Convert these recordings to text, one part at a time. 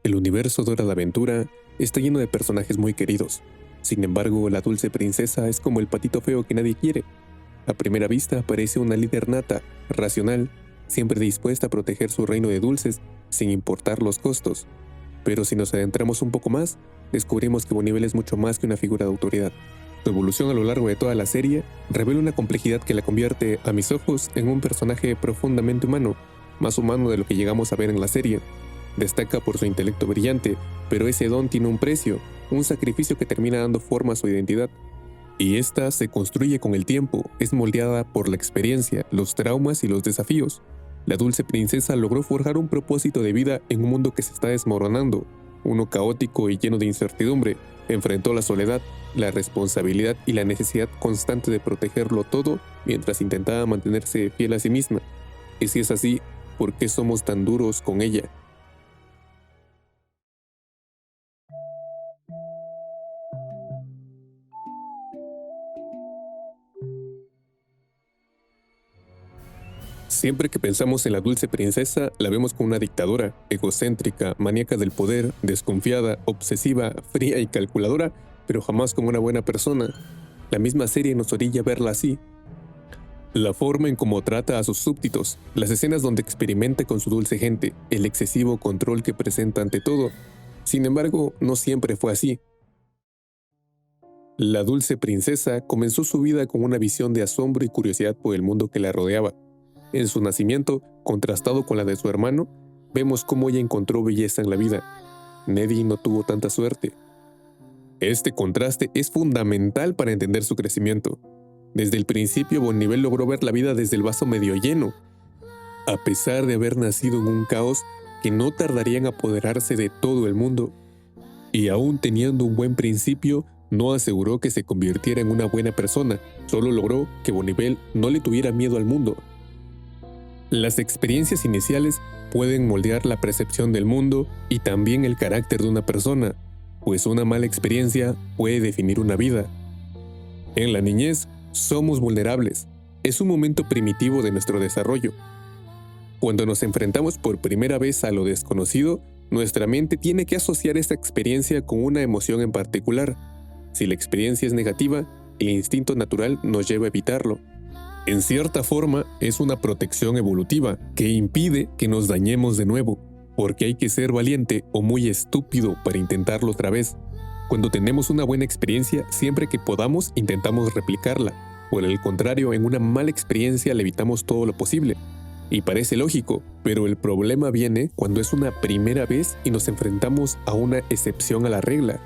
El universo de Hora de Aventura está lleno de personajes muy queridos. Sin embargo, la dulce princesa es como el patito feo que nadie quiere. A primera vista parece una líder nata, racional, siempre dispuesta a proteger su reino de dulces sin importar los costos. Pero si nos adentramos un poco más, descubrimos que Bonibel es mucho más que una figura de autoridad. Su evolución a lo largo de toda la serie revela una complejidad que la convierte, a mis ojos, en un personaje profundamente humano, más humano de lo que llegamos a ver en la serie. Destaca por su intelecto brillante, pero ese don tiene un precio, un sacrificio que termina dando forma a su identidad. Y esta se construye con el tiempo, es moldeada por la experiencia, los traumas y los desafíos. La dulce princesa logró forjar un propósito de vida en un mundo que se está desmoronando, uno caótico y lleno de incertidumbre. Enfrentó la soledad, la responsabilidad y la necesidad constante de protegerlo todo mientras intentaba mantenerse fiel a sí misma. Y si es así, ¿por qué somos tan duros con ella? Siempre que pensamos en la dulce princesa, la vemos como una dictadora, egocéntrica, maníaca del poder, desconfiada, obsesiva, fría y calculadora, pero jamás como una buena persona. La misma serie nos orilla a verla así. La forma en cómo trata a sus súbditos, las escenas donde experimenta con su dulce gente, el excesivo control que presenta ante todo. Sin embargo, no siempre fue así. La dulce princesa comenzó su vida con una visión de asombro y curiosidad por el mundo que la rodeaba. En su nacimiento, contrastado con la de su hermano, vemos cómo ella encontró belleza en la vida. Neddy no tuvo tanta suerte. Este contraste es fundamental para entender su crecimiento. Desde el principio, Bonnivel logró ver la vida desde el vaso medio lleno, a pesar de haber nacido en un caos que no tardaría en apoderarse de todo el mundo. Y aún teniendo un buen principio, no aseguró que se convirtiera en una buena persona, solo logró que Bonnivel no le tuviera miedo al mundo. Las experiencias iniciales pueden moldear la percepción del mundo y también el carácter de una persona, pues una mala experiencia puede definir una vida. En la niñez, somos vulnerables. Es un momento primitivo de nuestro desarrollo. Cuando nos enfrentamos por primera vez a lo desconocido, nuestra mente tiene que asociar esa experiencia con una emoción en particular. Si la experiencia es negativa, el instinto natural nos lleva a evitarlo. En cierta forma, es una protección evolutiva que impide que nos dañemos de nuevo, porque hay que ser valiente o muy estúpido para intentarlo otra vez. Cuando tenemos una buena experiencia, siempre que podamos intentamos replicarla. Por el contrario, en una mala experiencia le evitamos todo lo posible. Y parece lógico, pero el problema viene cuando es una primera vez y nos enfrentamos a una excepción a la regla.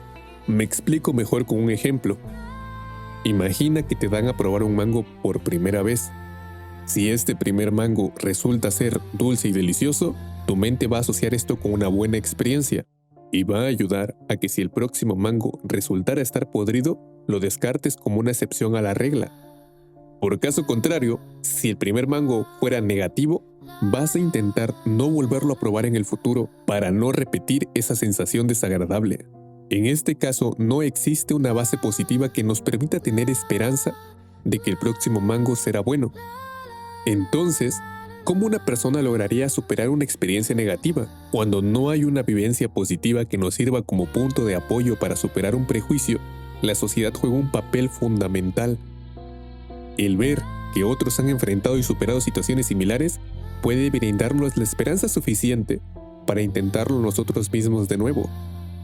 Me explico mejor con un ejemplo. Imagina que te dan a probar un mango por primera vez. Si este primer mango resulta ser dulce y delicioso, tu mente va a asociar esto con una buena experiencia y va a ayudar a que si el próximo mango resultara estar podrido, lo descartes como una excepción a la regla. Por caso contrario, si el primer mango fuera negativo, vas a intentar no volverlo a probar en el futuro para no repetir esa sensación desagradable. En este caso, no existe una base positiva que nos permita tener esperanza de que el próximo mango será bueno. Entonces, ¿cómo una persona lograría superar una experiencia negativa cuando no hay una vivencia positiva que nos sirva como punto de apoyo para superar un prejuicio? La sociedad juega un papel fundamental. El ver que otros han enfrentado y superado situaciones similares puede brindarnos la esperanza suficiente para intentarlo nosotros mismos de nuevo.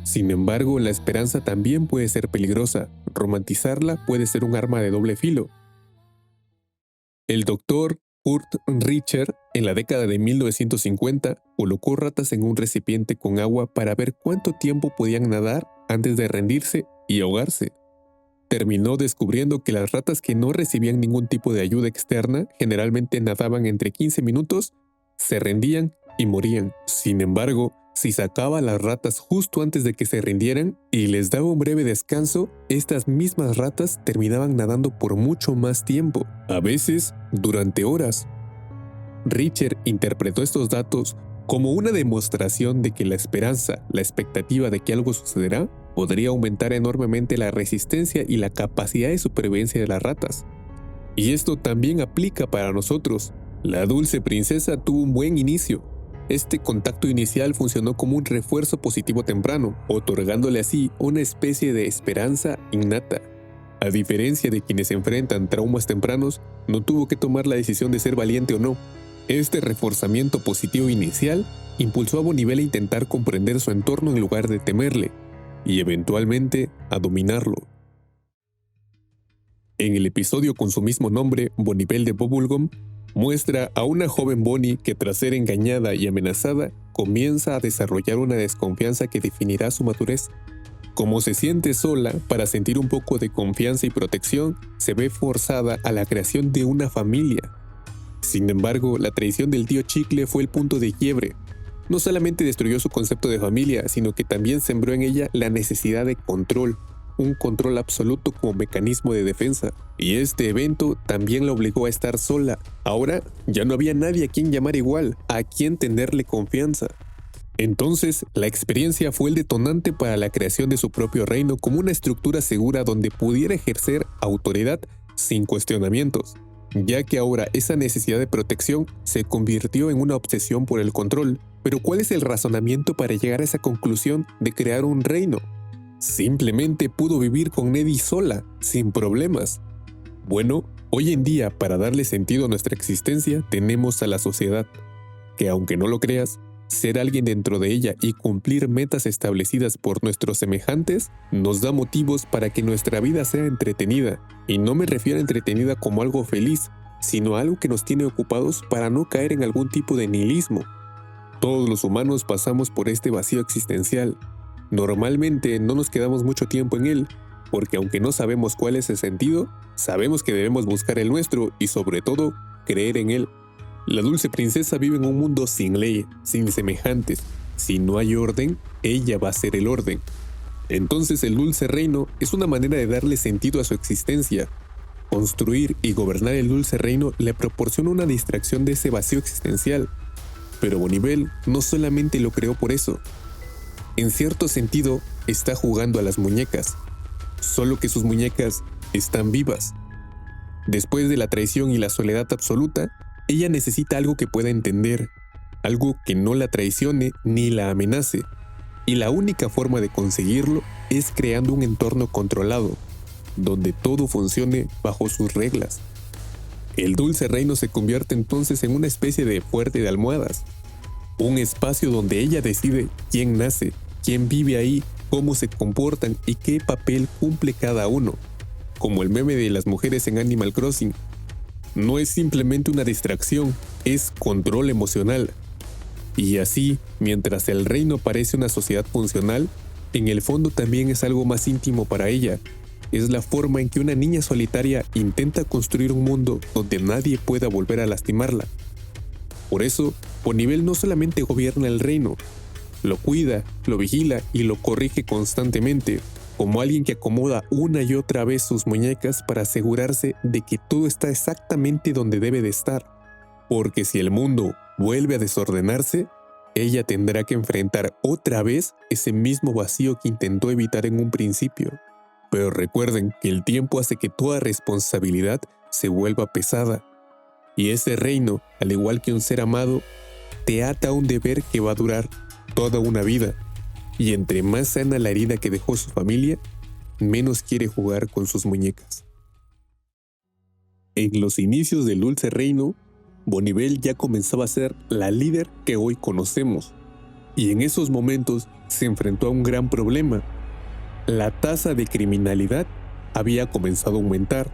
Sin embargo, la esperanza también puede ser peligrosa. Romantizarla puede ser un arma de doble filo. El doctor Kurt Richter, en la década de 1950, colocó ratas en un recipiente con agua para ver cuánto tiempo podían nadar antes de rendirse y ahogarse. Terminó descubriendo que las ratas que no recibían ningún tipo de ayuda externa generalmente nadaban entre 15 minutos, se rendían y morían. Sin embargo, si sacaba a las ratas justo antes de que se rindieran y les daba un breve descanso, estas mismas ratas terminaban nadando por mucho más tiempo, a veces durante horas. Richter interpretó estos datos como una demostración de que la esperanza, la expectativa de que algo sucederá, podría aumentar enormemente la resistencia y la capacidad de supervivencia de las ratas. Y esto también aplica para nosotros. La dulce princesa tuvo un buen inicio. Este contacto inicial funcionó como un refuerzo positivo temprano, otorgándole así una especie de esperanza innata. A diferencia de quienes enfrentan traumas tempranos, no tuvo que tomar la decisión de ser valiente o no. Este reforzamiento positivo inicial impulsó a Bonnivel a intentar comprender su entorno en lugar de temerle, y eventualmente a dominarlo. En el episodio con su mismo nombre, Bonnivel de Bubblegum, muestra a una joven Bonnie que, tras ser engañada y amenazada, comienza a desarrollar una desconfianza que definirá su madurez. Como se siente sola, para sentir un poco de confianza y protección, se ve forzada a la creación de una familia. Sin embargo, la traición del tío Chicle fue el punto de quiebre. No solamente destruyó su concepto de familia, sino que también sembró en ella la necesidad de control, un control absoluto como mecanismo de defensa. Y este evento también la obligó a estar sola. Ahora ya no había nadie a quien llamar igual, a quien tenerle confianza. Entonces, la experiencia fue el detonante para la creación de su propio reino como una estructura segura donde pudiera ejercer autoridad sin cuestionamientos, ya que ahora esa necesidad de protección se convirtió en una obsesión por el control. Pero ¿cuál es el razonamiento para llegar a esa conclusión de crear un reino? Simplemente pudo vivir con Neddy sola, sin problemas. Bueno, hoy en día, para darle sentido a nuestra existencia, tenemos a la sociedad, que aunque no lo creas, ser alguien dentro de ella y cumplir metas establecidas por nuestros semejantes nos da motivos para que nuestra vida sea entretenida. Y no me refiero a entretenida como algo feliz, sino a algo que nos tiene ocupados para no caer en algún tipo de nihilismo. Todos los humanos pasamos por este vacío existencial. Normalmente no nos quedamos mucho tiempo en él, porque aunque no sabemos cuál es el sentido, sabemos que debemos buscar el nuestro y sobre todo, creer en él. La dulce princesa vive en un mundo sin ley, sin semejantes. Si no hay orden, ella va a ser el orden. Entonces el dulce reino es una manera de darle sentido a su existencia. Construir y gobernar el dulce reino le proporciona una distracción de ese vacío existencial. Pero Bonnivel no solamente lo creó por eso. En cierto sentido, está jugando a las muñecas, solo que sus muñecas están vivas. Después de la traición y la soledad absoluta, ella necesita algo que pueda entender, algo que no la traicione ni la amenace, y la única forma de conseguirlo es creando un entorno controlado, donde todo funcione bajo sus reglas. El dulce reino se convierte entonces en una especie de fuerte de almohadas, un espacio donde ella decide quién nace, quién vive ahí, cómo se comportan y qué papel cumple cada uno, como el meme de las mujeres en Animal Crossing. No es simplemente una distracción, es control emocional. Y así, mientras el reino parece una sociedad funcional, en el fondo también es algo más íntimo para ella. Es la forma en que una niña solitaria intenta construir un mundo donde nadie pueda volver a lastimarla. Por eso, Bonnivel no solamente gobierna el reino, lo cuida, lo vigila y lo corrige constantemente, como alguien que acomoda una y otra vez sus muñecas para asegurarse de que todo está exactamente donde debe de estar. Porque si el mundo vuelve a desordenarse, ella tendrá que enfrentar otra vez ese mismo vacío que intentó evitar en un principio. Pero recuerden que el tiempo hace que toda responsabilidad se vuelva pesada. Y ese reino, al igual que un ser amado, te ata a un deber que va a durar toda una vida. Y entre más sana la herida que dejó su familia, menos quiere jugar con sus muñecas. En los inicios del dulce reino, Bonnivel ya comenzaba a ser la líder que hoy conocemos. Y en esos momentos se enfrentó a un gran problema. La tasa de criminalidad había comenzado a aumentar,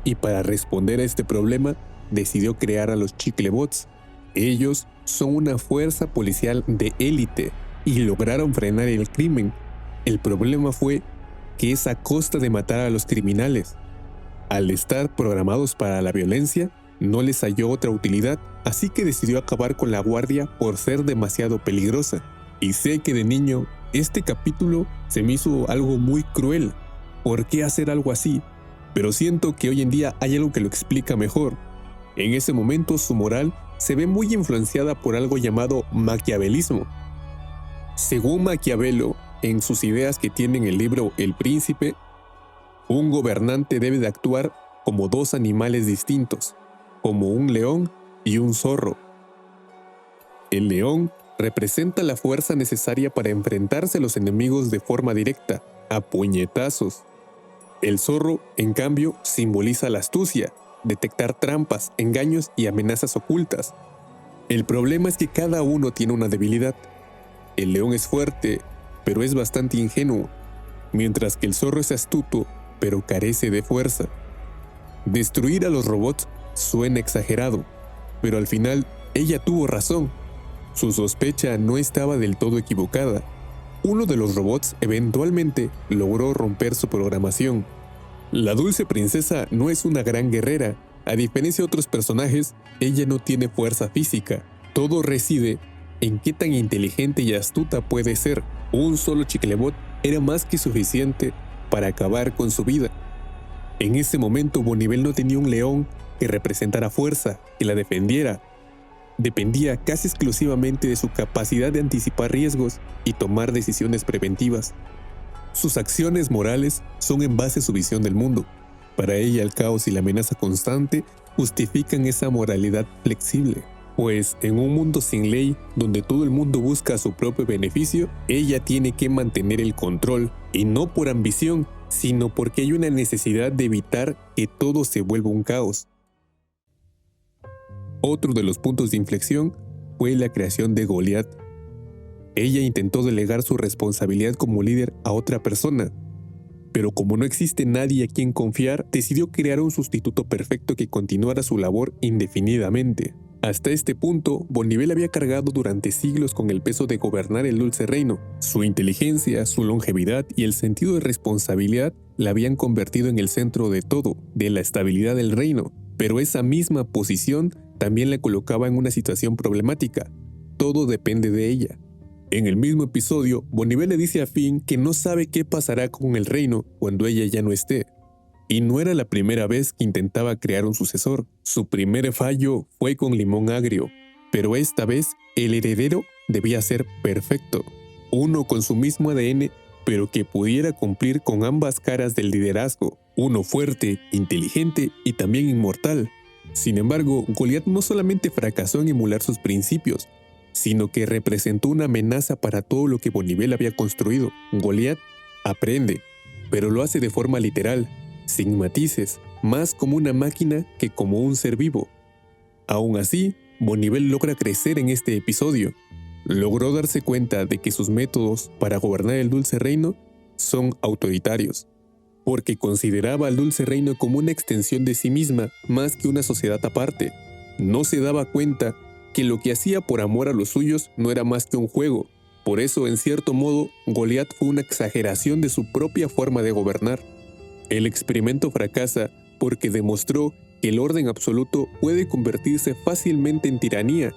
y para responder a este problema, decidió crear a los Chiclebots. Ellos son una fuerza policial de élite y lograron frenar el crimen. El problema fue que es a costa de matar a los criminales. Al estar programados para la violencia, no les halló otra utilidad, así que decidió acabar con la guardia por ser demasiado peligrosa. Y sé que de niño, este capítulo se me hizo algo muy cruel. ¿Por qué hacer algo así? Pero siento que hoy en día hay algo que lo explica mejor. En ese momento su moral se ve muy influenciada por algo llamado maquiavelismo. Según Maquiavelo, en sus ideas que tiene en el libro El Príncipe, un gobernante debe de actuar como dos animales distintos, como un león y un zorro. El león representa la fuerza necesaria para enfrentarse a los enemigos de forma directa, a puñetazos. El zorro, en cambio, simboliza la astucia, detectar trampas, engaños y amenazas ocultas. El problema es que cada uno tiene una debilidad. El león es fuerte, pero es bastante ingenuo, mientras que el zorro es astuto, pero carece de fuerza. Destruir a los robots suena exagerado, pero al final ella tuvo razón. Su sospecha no estaba del todo equivocada. Uno de los robots eventualmente logró romper su programación. La dulce princesa no es una gran guerrera. A diferencia de otros personajes, ella no tiene fuerza física. Todo reside en qué tan inteligente y astuta puede ser. Un solo Chiclebot era más que suficiente para acabar con su vida. En ese momento, Bonivel no tenía un león que representara fuerza, que la defendiera. Dependía casi exclusivamente de su capacidad de anticipar riesgos y tomar decisiones preventivas. Sus acciones morales son en base a su visión del mundo. Para ella, el caos y la amenaza constante justifican esa moralidad flexible. Pues en un mundo sin ley, donde todo el mundo busca su propio beneficio, ella tiene que mantener el control, y no por ambición, sino porque hay una necesidad de evitar que todo se vuelva un caos. Otro de los puntos de inflexión fue la creación de Goliat. Ella intentó delegar su responsabilidad como líder a otra persona, pero como no existe nadie a quien confiar, decidió crear un sustituto perfecto que continuara su labor indefinidamente. Hasta este punto, Bonivel había cargado durante siglos con el peso de gobernar el dulce reino. Su inteligencia, su longevidad y el sentido de responsabilidad la habían convertido en el centro de todo, de la estabilidad del reino. Pero esa misma posición también la colocaba en una situación problemática. Todo depende de ella. En el mismo episodio, Bonivel le dice a Finn que no sabe qué pasará con el reino cuando ella ya no esté. Y no era la primera vez que intentaba crear un sucesor. Su primer fallo fue con Limón Agrio, pero esta vez el heredero debía ser perfecto. Uno con su mismo ADN, pero que pudiera cumplir con ambas caras del liderazgo. Uno fuerte, inteligente y también inmortal. Sin embargo, Goliat no solamente fracasó en emular sus principios, sino que representó una amenaza para todo lo que Bonivel había construido. Goliat aprende, pero lo hace de forma literal, sin matices, más como una máquina que como un ser vivo. Aún así, Bonivel logra crecer en este episodio. Logró darse cuenta de que sus métodos para gobernar el dulce reino son autoritarios, porque consideraba al dulce reino como una extensión de sí misma más que una sociedad aparte. No se daba cuenta que lo que hacía por amor a los suyos no era más que un juego. Por eso, en cierto modo, Goliat fue una exageración de su propia forma de gobernar. El experimento fracasa porque demostró que el orden absoluto puede convertirse fácilmente en tiranía.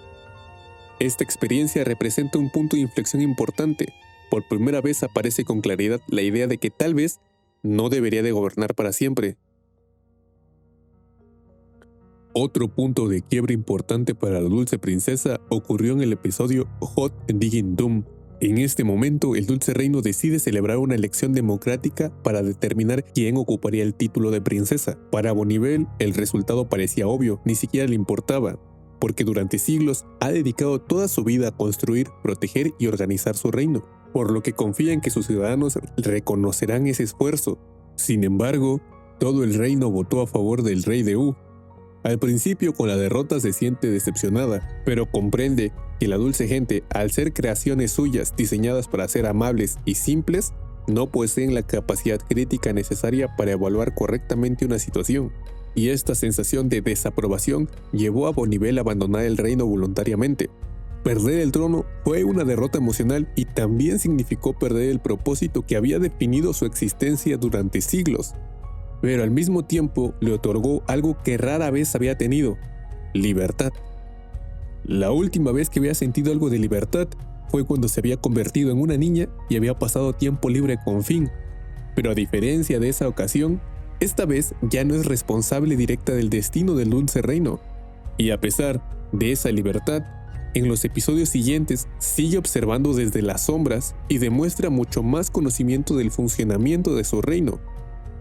Esta experiencia representa un punto de inflexión importante. Por primera vez aparece con claridad la idea de que tal vez no debería de gobernar para siempre. Otro punto de quiebre importante para la dulce princesa ocurrió en el episodio Hot Digging Doom. En este momento, el dulce reino decide celebrar una elección democrática para determinar quién ocuparía el título de princesa. Para Bonivel, el resultado parecía obvio, ni siquiera le importaba, porque durante siglos ha dedicado toda su vida a construir, proteger y organizar su reino, por lo que confía en que sus ciudadanos reconocerán ese esfuerzo. Sin embargo, todo el reino votó a favor del rey de U. Al principio, con la derrota se siente decepcionada, pero comprende que la dulce gente, al ser creaciones suyas diseñadas para ser amables y simples, no poseen la capacidad crítica necesaria para evaluar correctamente una situación. Y esta sensación de desaprobación llevó a Bonivel a abandonar el reino voluntariamente. Perder el trono fue una derrota emocional y también significó perder el propósito que había definido su existencia durante siglos. Pero al mismo tiempo le otorgó algo que rara vez había tenido: libertad. La última vez que había sentido algo de libertad fue cuando se había convertido en una niña y había pasado tiempo libre con Finn. Pero a diferencia de esa ocasión, esta vez ya no es responsable directa del destino del dulce reino. Y a pesar de esa libertad, en los episodios siguientes sigue observando desde las sombras y demuestra mucho más conocimiento del funcionamiento de su reino.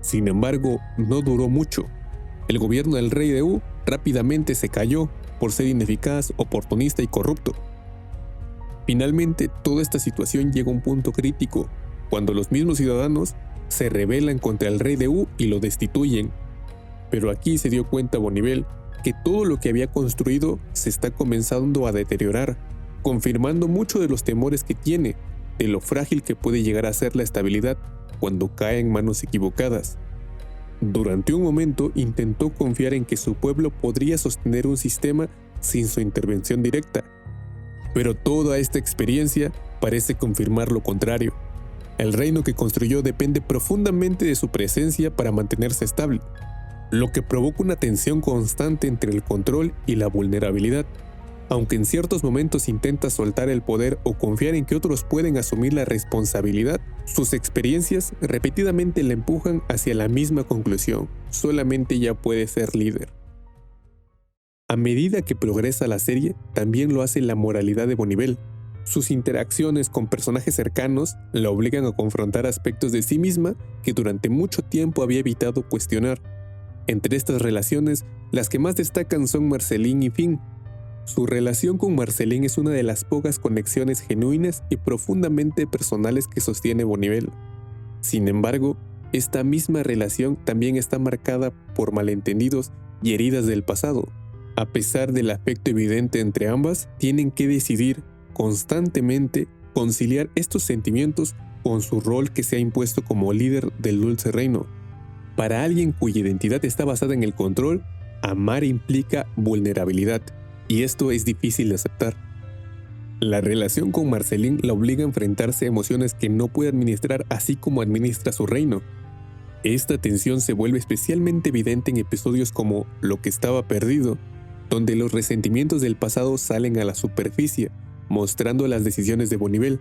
Sin embargo, no duró mucho. El gobierno del rey de U rápidamente se cayó por ser ineficaz, oportunista y corrupto. Finalmente, toda esta situación llega a un punto crítico, cuando los mismos ciudadanos se rebelan contra el rey de Wu y lo destituyen. Pero aquí se dio cuenta Bonivel que todo lo que había construido se está comenzando a deteriorar, confirmando mucho de los temores que tiene, de lo frágil que puede llegar a ser la estabilidad cuando cae en manos equivocadas. Durante un momento intentó confiar en que su pueblo podría sostener un sistema sin su intervención directa, pero toda esta experiencia parece confirmar lo contrario. El reino que construyó depende profundamente de su presencia para mantenerse estable, lo que provoca una tensión constante entre el control y la vulnerabilidad. Aunque en ciertos momentos intenta soltar el poder o confiar en que otros pueden asumir la responsabilidad, sus experiencias repetidamente le empujan hacia la misma conclusión: solamente ella puede ser líder. A medida que progresa la serie, también lo hace la moralidad de Bonivel. Sus interacciones con personajes cercanos la obligan a confrontar aspectos de sí misma que durante mucho tiempo había evitado cuestionar. Entre estas relaciones, las que más destacan son Marceline y Finn. Su relación con Marceline es una de las pocas conexiones genuinas y profundamente personales que sostiene Bonivel. Sin embargo, esta misma relación también está marcada por malentendidos y heridas del pasado. A pesar del afecto evidente entre ambas, tienen que decidir constantemente conciliar estos sentimientos con su rol que se ha impuesto como líder del Dulce Reino. Para alguien cuya identidad está basada en el control, amar implica vulnerabilidad, y esto es difícil de aceptar. La relación con Marceline la obliga a enfrentarse a emociones que no puede administrar así como administra su reino. Esta tensión se vuelve especialmente evidente en episodios como Lo que estaba perdido, donde los resentimientos del pasado salen a la superficie, mostrando las decisiones de Bonivel,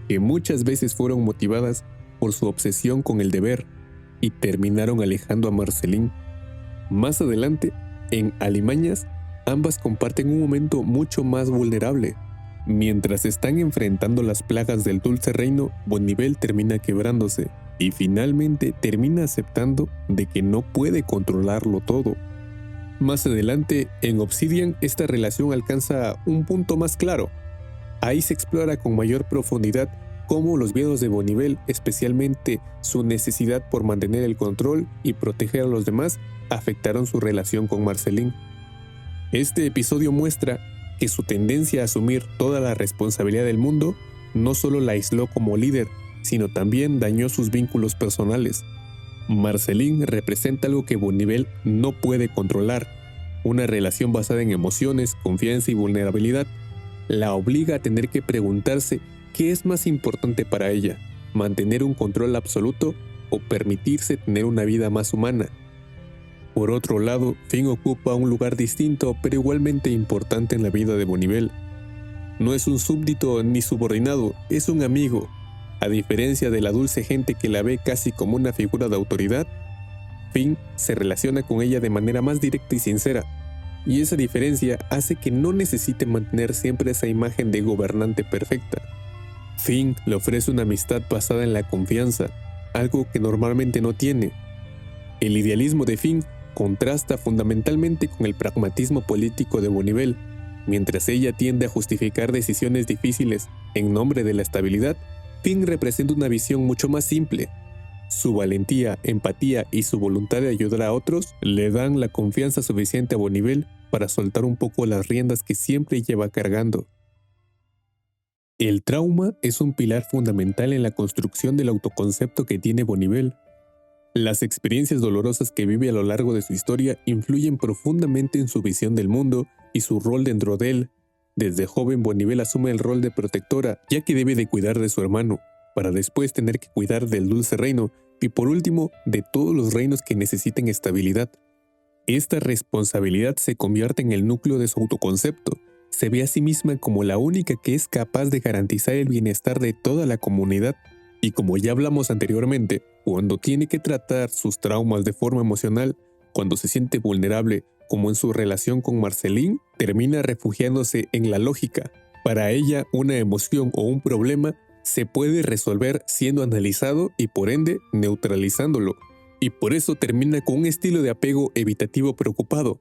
que muchas veces fueron motivadas por su obsesión con el deber y terminaron alejando a Marceline. Más adelante, en Alimañas, ambas comparten un momento mucho más vulnerable. Mientras están enfrentando las plagas del Dulce Reino, Bonivel termina quebrándose y finalmente termina aceptando de que no puede controlarlo todo. Más adelante, en Obsidian, esta relación alcanza un punto más claro. Ahí se explora con mayor profundidad cómo los miedos de Bonivel, especialmente su necesidad por mantener el control y proteger a los demás, afectaron su relación con Marceline. Este episodio muestra que su tendencia a asumir toda la responsabilidad del mundo no solo la aisló como líder, sino también dañó sus vínculos personales. Marceline representa algo que Bonivel no puede controlar. Una relación basada en emociones, confianza y vulnerabilidad la obliga a tener que preguntarse qué es más importante para ella: mantener un control absoluto o permitirse tener una vida más humana. Por otro lado, Finn ocupa un lugar distinto pero igualmente importante en la vida de Bonivel. No es un súbdito ni subordinado, es un amigo. A diferencia de la dulce gente que la ve casi como una figura de autoridad, Finn se relaciona con ella de manera más directa y sincera, y esa diferencia hace que no necesite mantener siempre esa imagen de gobernante perfecta. Finn le ofrece una amistad basada en la confianza, algo que normalmente no tiene. El idealismo de Finn contrasta fundamentalmente con el pragmatismo político de Bonivel. Mientras ella tiende a justificar decisiones difíciles en nombre de la estabilidad, Finn representa una visión mucho más simple. Su valentía, empatía y su voluntad de ayudar a otros le dan la confianza suficiente a Bonivel para soltar un poco las riendas que siempre lleva cargando. El trauma es un pilar fundamental en la construcción del autoconcepto que tiene Bonivel. Las experiencias dolorosas que vive a lo largo de su historia influyen profundamente en su visión del mundo y su rol dentro de él. Desde joven, Bonivel asume el rol de protectora, ya que debe de cuidar de su hermano, para después tener que cuidar del Dulce Reino y por último, de todos los reinos que necesiten estabilidad. Esta responsabilidad se convierte en el núcleo de su autoconcepto. Se ve a sí misma como la única que es capaz de garantizar el bienestar de toda la comunidad. Y como ya hablamos anteriormente, cuando tiene que tratar sus traumas de forma emocional, cuando se siente vulnerable, como en su relación con Marceline, termina refugiándose en la lógica. Para ella, una emoción o un problema se puede resolver siendo analizado y por ende neutralizándolo. Y por eso termina con un estilo de apego evitativo preocupado.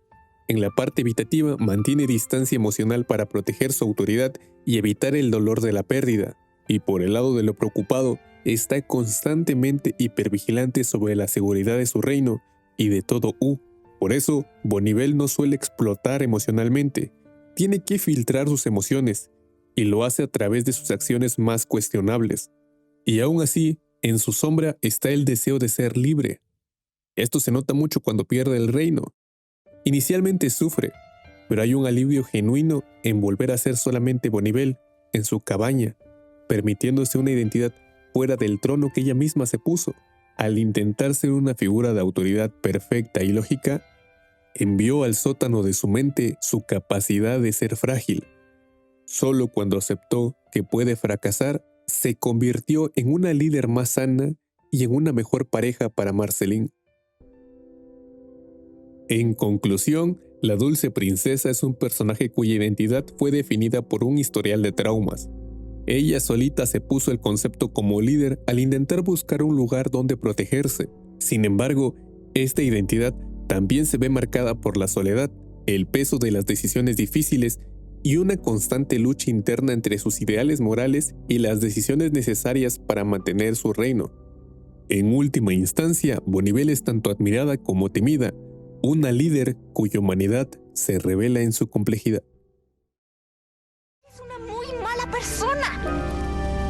En la parte evitativa, mantiene distancia emocional para proteger su autoridad y evitar el dolor de la pérdida. Y por el lado de lo preocupado, está constantemente hipervigilante sobre la seguridad de su reino y de todo U. Por eso, Bonivel no suele explotar emocionalmente. Tiene que filtrar sus emociones, y lo hace a través de sus acciones más cuestionables. Y aún así, en su sombra está el deseo de ser libre. Esto se nota mucho cuando pierde el reino. Inicialmente sufre, pero hay un alivio genuino en volver a ser solamente Bonivel en su cabaña, permitiéndose una identidad fuera del trono que ella misma se puso. Al intentar ser una figura de autoridad perfecta y lógica, envió al sótano de su mente su capacidad de ser frágil. Solo cuando aceptó que puede fracasar, se convirtió en una líder más sana y en una mejor pareja para Marceline. En conclusión, la dulce princesa es un personaje cuya identidad fue definida por un historial de traumas. Ella solita se puso el concepto como líder al intentar buscar un lugar donde protegerse. Sin embargo, esta identidad también se ve marcada por la soledad, el peso de las decisiones difíciles y una constante lucha interna entre sus ideales morales y las decisiones necesarias para mantener su reino. En última instancia, Bonivel es tanto admirada como temida, una líder cuya humanidad se revela en su complejidad. Es una muy mala persona.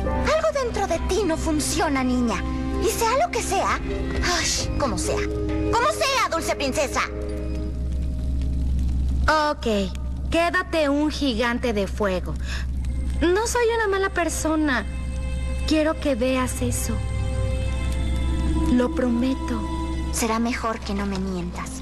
Algo dentro de ti no funciona, niña. Y sea lo que sea, ¡ay! Como sea. Como sea, dulce princesa. Ok, quédate un gigante de fuego. No soy una mala persona. Quiero que veas eso. Lo prometo. Será mejor que no me mientas.